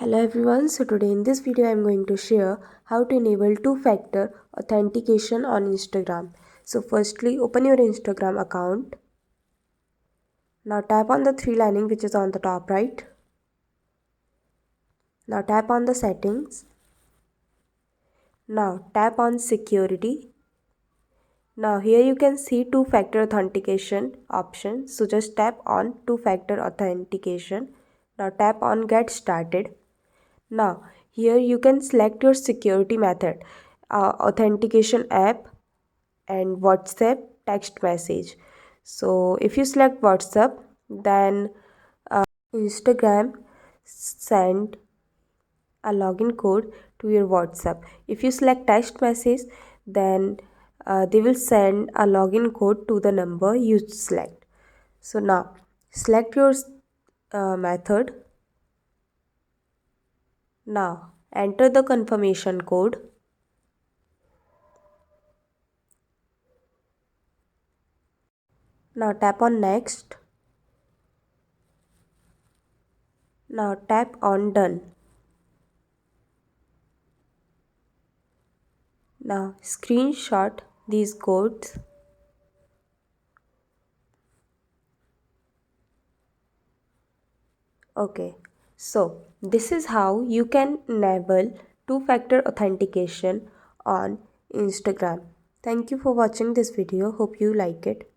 Hello everyone, so today in this video I am going to share how to enable two-factor authentication on Instagram. So firstly open your Instagram account. Now tap on the three lining which is on the top right. Now tap on the settings. Now tap on security. Now here you can see two-factor authentication option. So just tap on two-factor authentication. Now tap on get started. Now here you can select your security method, authentication app and WhatsApp text message. So if you select WhatsApp, then Instagram send a login code to your WhatsApp. If you select text message, then they will send a login code to the number you select. So now select your method. Now enter the confirmation code. Now tap on next. Now tap on done. Now screenshot these codes. Okay, so this is how you can enable two-factor authentication on Instagram. Thank you for watching this video. Hope you like it.